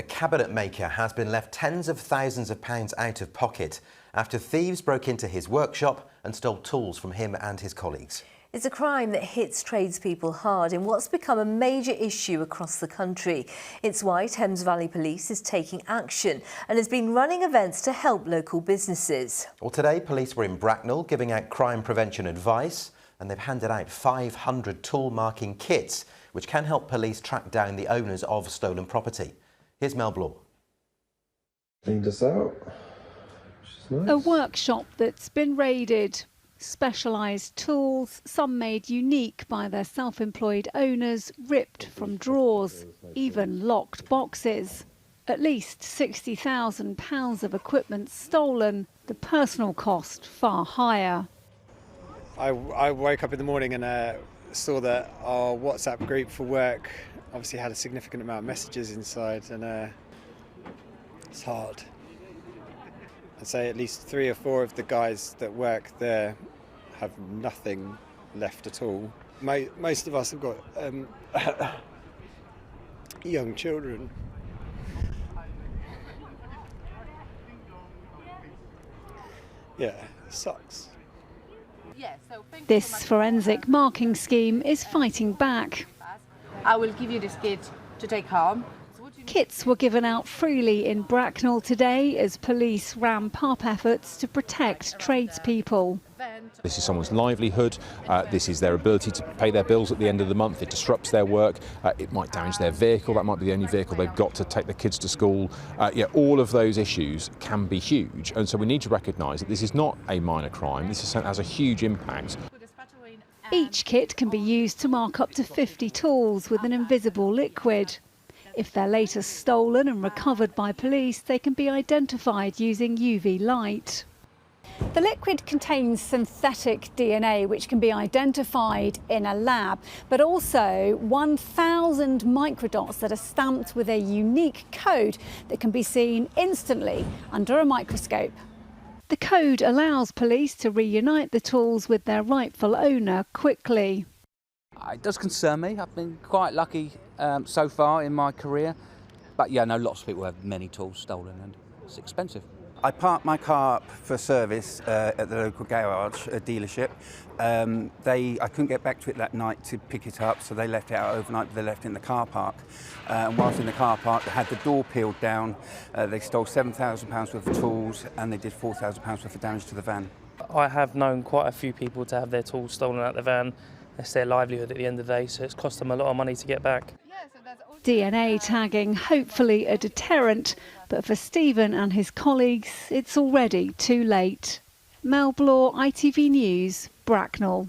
A cabinet maker has been left tens of thousands of pounds out of pocket after thieves broke into his workshop and stole tools from him and his colleagues. It's a crime that hits tradespeople hard in what's become a major issue across the country. It's why Thames Valley Police is taking action and has been running events to help local businesses. Well, today police were in Bracknell giving out crime prevention advice, and they've handed out 500 tool marking kits which can help police track down the owners of stolen property. Here's Mel Bloor. Cleaned us out, which is nice. A workshop that's been raided. Specialised tools, some made unique by their self-employed owners, ripped from drawers, even locked boxes. At least £60,000 of equipment stolen, the personal cost far higher. I woke up in the morning and saw that our WhatsApp group for work obviously had a significant amount of messages inside, and it's hard. I'd say at least 3 or 4 of the guys that work there have nothing left at all. Most of us have got young children. Yeah, it sucks. This forensic marking scheme is fighting back. I will give you this kit to take home. Kits were given out freely in Bracknell today as police ramp up efforts to protect tradespeople. This is someone's livelihood, this is their ability to pay their bills at the end of the month, it disrupts their work, it might damage their vehicle, that might be the only vehicle they've got to take their kids to school. All of those issues can be huge, and so we need to recognise that this is not a minor crime, this has a huge impact. Each kit can be used to mark up to 50 tools with an invisible liquid. If they're later stolen and recovered by police, they can be identified using UV light. The liquid contains synthetic DNA, which can be identified in a lab, but also 1,000 microdots that are stamped with a unique code that can be seen instantly under a microscope. The code allows police to reunite the tools with their rightful owner quickly. It does concern me. I've been quite lucky so far in my career, but yeah, I know lots of people have many tools stolen and it's expensive. I parked my car up for service at the local garage, a dealership. I couldn't get back to it that night to pick it up, so they left it out overnight, but they left it in the car park. And whilst in the car park, they had the door peeled down. They stole £7,000 worth of tools and they did £4,000 worth of damage to the van. I have known quite a few people to have their tools stolen out the van. It's their livelihood at the end of the day, so it's cost them a lot of money to get back. DNA tagging, hopefully a deterrent, but for Stephen and his colleagues, it's already too late. Mel Bloor, ITV News, Bracknell.